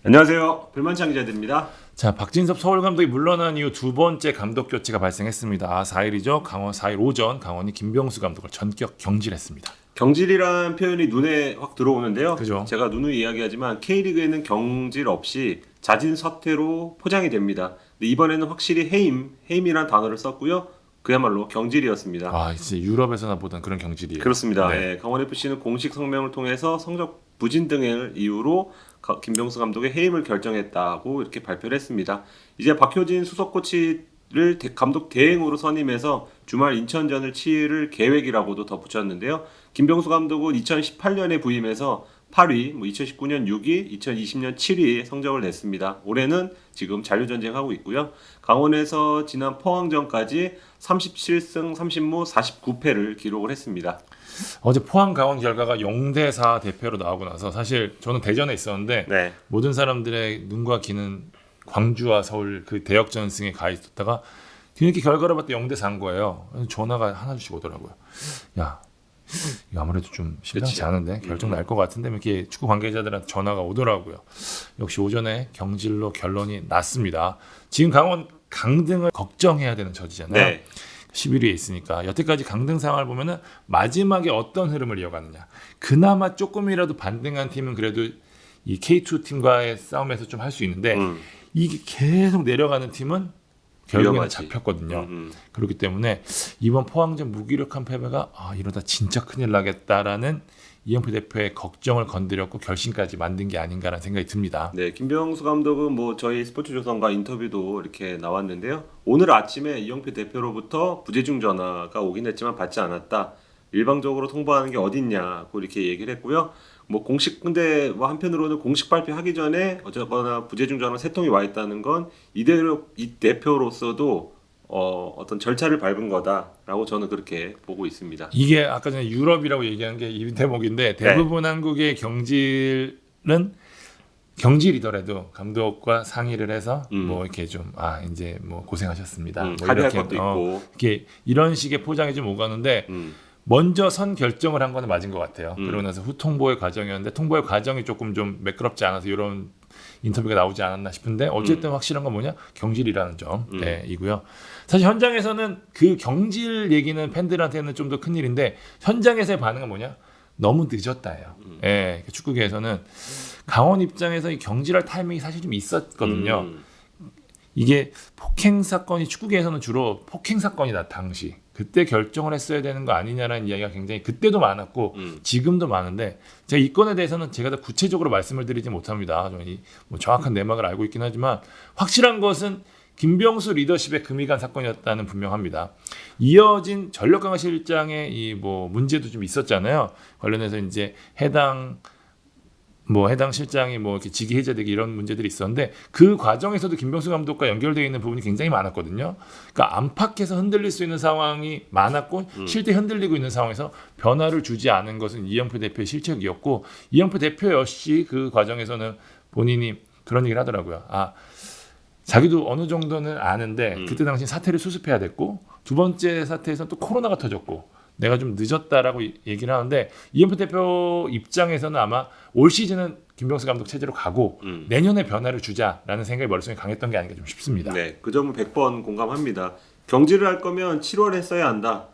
안녕하세요. 별만창 기자들입니다. 자, 박진섭 서울 감독이 물러난 이후 두 번째 감독 교체가 발생했습니다. 4일이죠. 4일 오전 강원이 김병수 감독을 전격 경질했습니다. 경질이란 표현이 눈에 확 들어오는데요. 그죠. 제가 누누이 이야기하지만 K리그에는 경질 없이 자진 사퇴로 포장이 됩니다. 근데 이번에는 확실히 해임이란 단어를 썼고요. 그야말로 경질이었습니다. 아, 이제 유럽에서나 보던 그런 경질이에요. 그렇습니다. 네. 예, 강원FC는 공식 성명을 통해서 성적 부진 등을 이유로 김병수 감독의 해임을 결정했다고 이렇게 발표를 했습니다. 이제 박효진 수석 코치를 감독 대행으로 선임해서 주말 인천전을 치를 계획이라고도 덧붙였는데요. 김병수 감독은 2018년에 부임해서 8위, 2019년 6위, 2020년 7위의 성적을 냈습니다. 올해는 지금 잔류전쟁하고 있고요. 강원에서 지난 포항전까지 37승 30무 49패를 기록을 했습니다. 어제 포항 강원 결과가 0대4 대패로 나오고 나서 사실 저는 대전에 있었는데 네. 모든 사람들의 눈과 귀는 광주와 서울 그 대역전승에 가 있었다가 뒤늦게 결과를 봤더니 0대4인 거예요. 전화가 하나씩 오더라고요. 야, 이거 아무래도 좀 심상치 않은데 결정 날 것 같은데 이렇게 축구 관계자들한테 전화가 오더라고요. 역시 오전에 경질로 결론이 났습니다. 지금 강원 강등을 걱정해야 되는 처지잖아요. 네. 11위에 있으니까 여태까지 강등 상황을 보면은 마지막에 어떤 흐름을 이어가느냐. 그나마 조금이라도 반등한 팀은 그래도 이 K2 팀과의 싸움에서 좀 할 수 있는데 이게 계속 내려가는 팀은 결국에는 위험하지. 잡혔거든요. 그렇기 때문에 이번 포항전 무기력한 패배가 이러다 진짜 큰일 나겠다라는 이영표 대표의 걱정을 건드렸고 결심까지 만든 게 아닌가라는 생각이 듭니다. 네, 김병수 감독은 뭐 저희 스포츠조선과 인터뷰도 이렇게 나왔는데요. 오늘 아침에 이영표 대표로부터 부재중 전화가 오긴 했지만 받지 않았다. 일방적으로 통보하는 게 어딨냐고 이렇게 얘기를 했고요. 뭐 근데 뭐 한편으로는 공식 발표하기 전에 어쨌거나 부재중 전화 3통이 와 있다는 건 이 대표로서도 어떤 절차를 밟은 거다라고 저는 그렇게 보고 있습니다. 이게 아까 전에 유럽이라고 얘기한 게 이 대목인데 대부분 한국의 경질이더라도 감독과 상의를 해서 뭐 이렇게 좀 이제 뭐 고생하셨습니다. 뭐 합의할 이렇게 것도 있고 이렇게 이런 식의 포장이 좀 오가는데 먼저 선 결정을 한 거는 맞은 것 같아요. 그러고 나서 후 통보의 과정이었는데 통보의 과정이 조금 좀 매끄럽지 않아서 이런 인터뷰가 나오지 않았나 싶은데 어쨌든 확실한 건 뭐냐? 경질이라는 점 이고요. 사실 현장에서는 그 경질 얘기는 팬들한테는 좀 더 큰일인데 현장에서의 반응은 뭐냐? 너무 늦었다예요. 축구계에서는 강원 입장에서 이 경질할 타이밍이 사실 좀 있었거든요. 이게 폭행 사건이 축구계에서는 주로 폭행 사건이다 당시 그때 결정을 했어야 되는 거 아니냐라는 이야기가 굉장히 그때도 많았고 지금도 많은데 제가 이 건에 대해서는 제가 더 구체적으로 말씀을 드리지 못합니다. 뭐 정확한 내막을 알고 있긴 하지만 확실한 것은 김병수 리더십의 금이 간 사건이었다는 분명합니다. 이어진 전력강화 실장의 이 뭐 문제도 좀 있었잖아요. 관련해서 이제 해당 실장이 뭐 이렇게 직위 해제되기 이런 문제들이 있었는데 그 과정에서도 김병수 감독과 연결되어 있는 부분이 굉장히 많았거든요. 그러니까 안팎에서 흔들릴 수 있는 상황이 많았고 실제 흔들리고 있는 상황에서 변화를 주지 않은 것은 이영표 대표의 실책이었고 이영표 대표 역시 그 과정에서는 본인이 그런 얘기를 하더라고요. 자기도 어느 정도는 아는데 그때 당시 사태를 수습해야 됐고 두 번째 사태에서는 또 코로나가 터졌고 내가 좀 늦었다라고 얘기를 하는데 이영표 대표 입장에서는 아마 올 시즌은 김병수 감독 체제로 가고 내년에 변화를 주자라는 생각이 머릿속에 강했던 게 아닌가 좀 싶습니다. 네, 그 점은 100번 공감합니다. 경질을 할 거면 7월에 했어야 한다.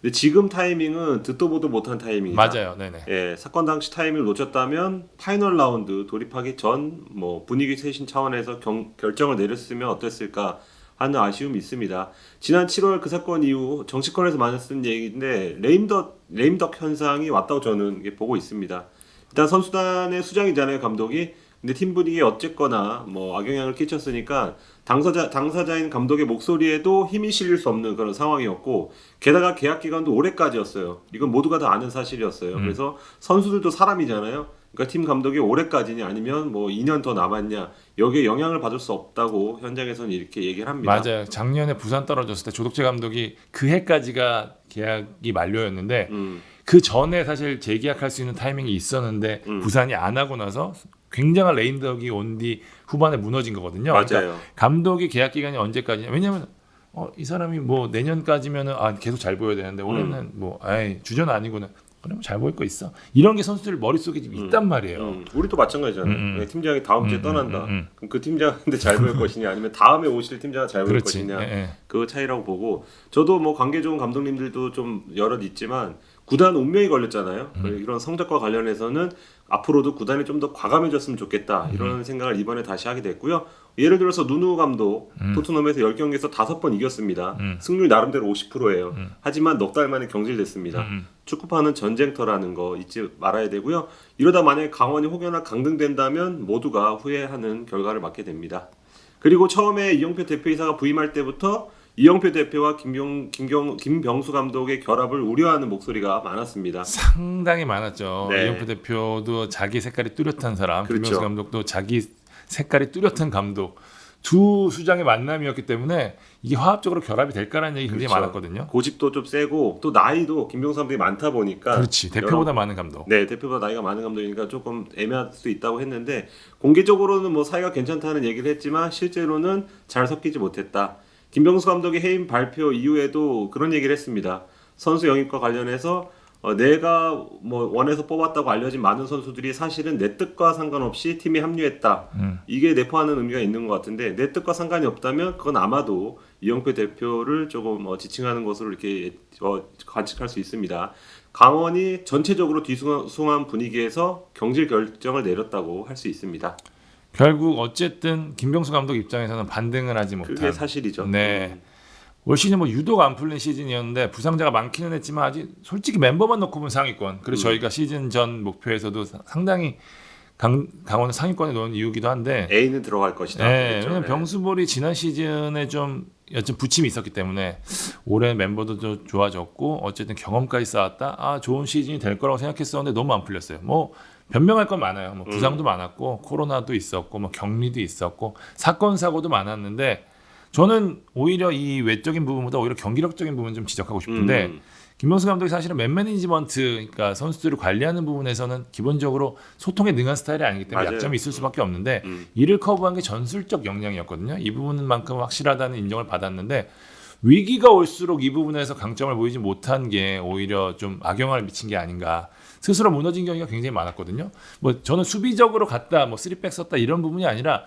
근데 지금 타이밍은 듣도 보도 못한 타이밍이다. 맞아요. 네네. 예, 사건 당시 타이밍을 놓쳤다면 파이널 라운드 돌입하기 전 뭐 분위기 쇄신 차원에서 결정을 내렸으면 어땠을까 하는 아쉬움이 있습니다. 지난 7월 그 사건 이후 정치권에서 많이 쓴 얘기인데 레임덕 현상이 왔다고 저는 보고 있습니다. 일단 선수단의 수장이잖아요, 감독이. 근데 팀 분위기에 어쨌거나 뭐 악영향을 끼쳤으니까 당사자인 감독의 목소리에도 힘이 실릴 수 없는 그런 상황이었고 게다가 계약 기간도 올해까지였어요. 이건 모두가 다 아는 사실이었어요. 그래서 선수들도 사람이잖아요. 그러니까 팀 감독이 올해까지냐 아니면 뭐 2년 더 남았냐 여기에 영향을 받을 수 없다고 현장에서는 이렇게 얘기를 합니다. 맞아요. 작년에 부산 떨어졌을 때 조덕재 감독이 그 해까지가 계약이 만료였는데 그 전에 사실 재계약할 수 있는 타이밍이 있었는데 부산이 안 하고 나서 굉장한 레임덕이 온 뒤 후반에 무너진 거거든요. 맞아요. 그러니까 감독이 계약 기간이 언제까지냐? 왜냐하면 이 사람이 뭐 내년까지면은 계속 잘 보여야 되는데 올해는 뭐 주전 아니고는 그러면 잘 보일 거 있어. 이런 게 선수들 머릿속에 지금 있단 말이에요. 우리도 마찬가지잖아요. 팀장이 다음 주에 떠난다. 그럼 그 팀장한테 잘 보일 것이냐 아니면 다음에 오실 팀장한테 잘 보일 그렇지. 것이냐. 예. 그 차이라고 보고 저도 뭐 관계 좋은 감독님들도 좀 여럿 있지만 구단 운명이 걸렸잖아요. 이런 성적과 관련해서는 앞으로도 구단이 좀 더 과감해졌으면 좋겠다 이런 생각을 이번에 다시 하게 됐고요. 예를 들어서 누누 감독 토트넘에서 10경기에서 5번 이겼습니다. 승률 나름대로 50%예요. 하지만 넉 달 만에 경질됐습니다. 축구파는 전쟁터라는 거 잊지 말아야 되고요. 이러다 만약에 강원이 혹여나 강등된다면 모두가 후회하는 결과를 맞게 됩니다. 그리고 처음에 이영표 대표이사가 부임할 때부터 이영표 대표와 김병수 감독의 결합을 우려하는 목소리가 많았습니다. 상당히 많았죠. 네. 이영표 대표도 자기 색깔이 뚜렷한 사람, 그렇죠. 김명수 감독도 자기 색깔이 뚜렷한 감독. 두 수장의 만남이었기 때문에 이게 화합적으로 결합이 될까라는 얘기 굉장히 그렇죠. 많았거든요. 고집도 좀 세고 또 나이도 김병수 감독이 많다 보니까 그렇지. 대표보다 많은 감독. 네, 대표보다 나이가 많은 감독이니까 조금 애매할 수 있다고 했는데 공개적으로는 뭐 사이가 괜찮다는 얘기를 했지만 실제로는 잘 섞이지 못했다. 김병수 감독이 해임 발표 이후에도 그런 얘기를 했습니다. 선수 영입과 관련해서 내가 뭐 원에서 뽑았다고 알려진 많은 선수들이 사실은 내 뜻과 상관없이 팀에 합류했다. 이게 내포하는 의미가 있는 것 같은데 내 뜻과 상관이 없다면 그건 아마도 이영표 대표를 조금 지칭하는 것으로 이렇게 관측할 수 있습니다. 강원이 전체적으로 뒤숭한 분위기에서 경질 결정을 내렸다고 할 수 있습니다. 결국 어쨌든 김병수 감독 입장에서는 반등을 하지 못한. 그게 사실이죠. 네. 올 시즌 뭐 유독 안 풀린 시즌이었는데 부상자가 많기는 했지만 아직 솔직히 멤버만 놓고 보면 상위권. 그래서 저희가 시즌 전 목표에서도 상당히 강원을 상위권에 놓은 이유기도 한데 A는 들어갈 것이다. 네, 그렇죠. 왜냐면 네. 병수볼이 지난 시즌에 좀 부침이 있었기 때문에 올해 멤버도 좀 좋아졌고 어쨌든 경험까지 쌓았다. 좋은 시즌이 될 거라고 생각했었는데 너무 안 풀렸어요. 뭐 변명할 건 많아요. 뭐 부상도 많았고 코로나도 있었고 뭐 격리도 있었고 사건 사고도 많았는데 저는 오히려 이 외적인 부분보다 오히려 경기력적인 부분 좀 지적하고 싶은데 김병수 감독이 사실은 맨매니지먼트, 그러니까 선수들을 관리하는 부분에서는 기본적으로 소통에 능한 스타일이 아니기 때문에 맞아요. 약점이 있을 수밖에 없는데 이를 커버한 게 전술적 역량이었거든요. 이 부분만큼 확실하다는 인정을 받았는데 위기가 올수록 이 부분에서 강점을 보이지 못한 게 오히려 좀 악영향을 미친 게 아닌가. 스스로 무너진 경기가 굉장히 많았거든요. 뭐 저는 수비적으로 갔다, 뭐 3백 썼다 이런 부분이 아니라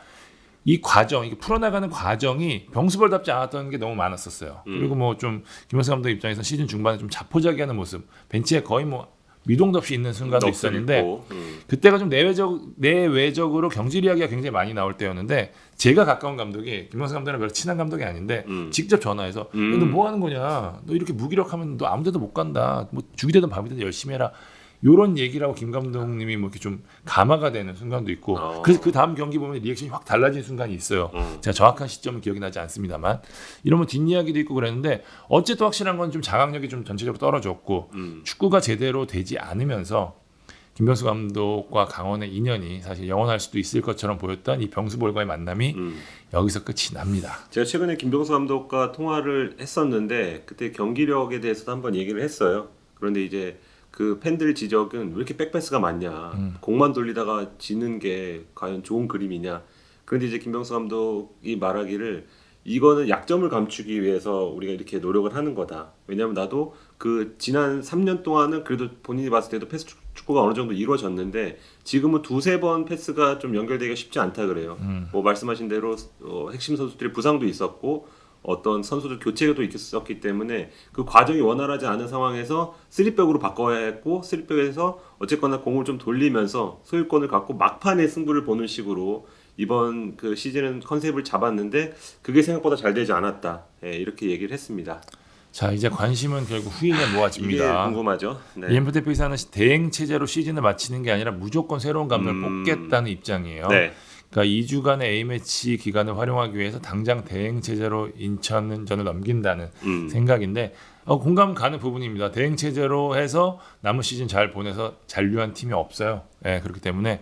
이 과정, 이게 풀어나가는 과정이 병수벌답지 않았던 게 너무 많았었어요. 그리고 뭐 좀 김현수 감독 입장에서 시즌 중반에 좀 자포자기하는 모습, 벤치에 거의 뭐 미동도 없이 있는 순간도 있었는데 그때가 좀 내외적으로 경질 이야기가 굉장히 많이 나올 때였는데 제가 가까운 감독이 김현수 감독이랑 별로 친한 감독이 아닌데 직접 전화해서 너 뭐 하는 거냐? 너 이렇게 무기력하면 너 아무 데도 못 간다. 뭐 죽이 되든 밥이 되든 열심히 해라. 요런 얘기라고 김 감독님이 뭐 이렇게 좀 감화가 되는 순간도 있고 그래서 그 다음 경기 보면 리액션이 확 달라진 순간이 있어요. 제가 정확한 시점은 기억이 나지 않습니다만 이러면 뒷이야기도 있고 그랬는데 어쨌든 확실한 건 좀 장악력이 좀 전체적으로 떨어졌고 축구가 제대로 되지 않으면서 김병수 감독과 강원의 인연이 사실 영원할 수도 있을 것처럼 보였던 이 병수볼과의 만남이 여기서 끝이 납니다. 제가 최근에 김병수 감독과 통화를 했었는데 그때 경기력에 대해서도 한번 얘기를 했어요. 그런데 이제 그 팬들 지적은 왜 이렇게 백패스가 많냐, 공만 돌리다가 지는 게 과연 좋은 그림이냐. 그런데 이제 김병수 감독이 말하기를 이거는 약점을 감추기 위해서 우리가 이렇게 노력을 하는 거다. 왜냐하면 나도 그 지난 3년 동안은 그래도 본인이 봤을 때도 패스 축구가 어느 정도 이루어졌는데 지금은 2-3번 패스가 좀 연결되기가 쉽지 않다 그래요. 뭐 말씀하신 대로 핵심 선수들의 부상도 있었고 어떤 선수들 교체도 있었기 때문에 그 과정이 원활하지 않은 상황에서 3백으로 바꿔야 했고 3백에서 어쨌거나 공을 좀 돌리면서 소유권을 갖고 막판에 승부를 보는 식으로 이번 그 시즌은 컨셉을 잡았는데 그게 생각보다 잘 되지 않았다. 이렇게 얘기를 했습니다. 자, 이제 관심은 결국 후임에 모아집니다. 이게 궁금하죠. 네. 이엠프 대표이사는 대행 체제로 시즌을 마치는 게 아니라 무조건 새로운 감독을 뽑겠다는 입장이에요. 네. 그러니까 2주간의 A매치 기간을 활용하기 위해서 당장 대행 체제로 인천전을 넘긴다는 생각인데 공감 가는 부분입니다. 대행 체제로 해서 남은 시즌 잘 보내서 잔류한 팀이 없어요. 그렇기 때문에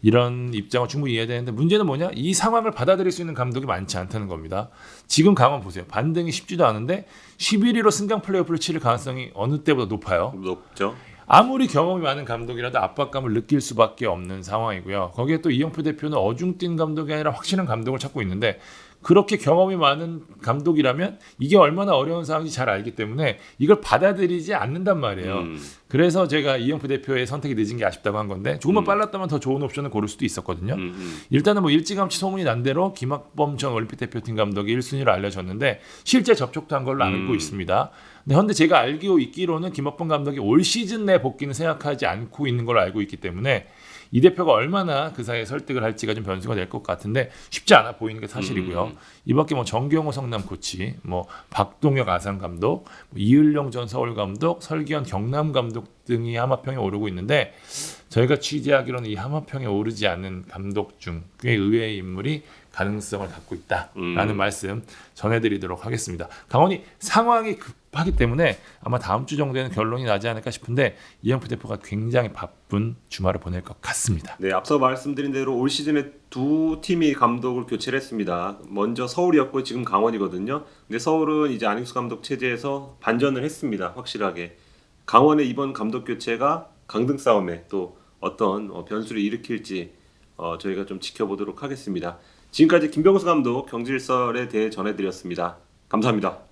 이런 입장을 충분히 이해되는데 문제는 뭐냐? 이 상황을 받아들일 수 있는 감독이 많지 않다는 겁니다. 지금 강원 보세요. 반등이 쉽지도 않은데 11위로 승강 플레이오프를 치를 가능성이 어느 때보다 높아요. 높죠. 아무리 경험이 많은 감독이라도 압박감을 느낄 수밖에 없는 상황이고요. 거기에 또 이영표 대표는 어중뛴 감독이 아니라 확실한 감독을 찾고 있는데 그렇게 경험이 많은 감독이라면 이게 얼마나 어려운 상황인지 잘 알기 때문에 이걸 받아들이지 않는단 말이에요. 그래서 제가 이영표 대표의 선택이 늦은 게 아쉽다고 한 건데 조금만 빨랐다면 더 좋은 옵션을 고를 수도 있었거든요. 일단은 뭐 일찌감치 소문이 난 대로 김학범 전 올림픽 대표팀 감독이 1순위로 알려졌는데 실제 접촉도 한 걸로 알고 있습니다. 근데 현재 제가 알고 있기로는 김학범 감독이 올 시즌 내 복귀는 생각하지 않고 있는 걸로 알고 있기 때문에 이 대표가 얼마나 그 사이에 설득을 할지가 좀 변수가 될 것 같은데 쉽지 않아 보이는 게 사실이고요. 이 밖에 뭐 정경호 성남 코치, 뭐 박동혁 아산 감독, 뭐 이을령 전 서울 감독, 설기현 경남 감독 등이 하마평에 오르고 있는데 저희가 취재하기로는 이 하마평에 오르지 않은 감독 중 꽤 의외의 인물이 가능성을 갖고 있다라는 말씀 전해드리도록 하겠습니다. 강원이 상황이 급하기 때문에 아마 다음 주 정도에는 결론이 나지 않을까 싶은데 이영표 대표가 굉장히 바쁜 주말을 보낼 것 같습니다. 네, 앞서 말씀드린 대로 올 시즌에 두 팀이 감독을 교체를 했습니다. 먼저 서울이었고 지금 강원이거든요. 근데 서울은 이제 안익수 감독 체제에서 반전을 했습니다. 확실하게. 강원의 이번 감독 교체가 강등 싸움에 또 어떤 변수를 일으킬지 저희가 좀 지켜보도록 하겠습니다. 지금까지 김병수 감독 경질설에 대해 전해드렸습니다. 감사합니다.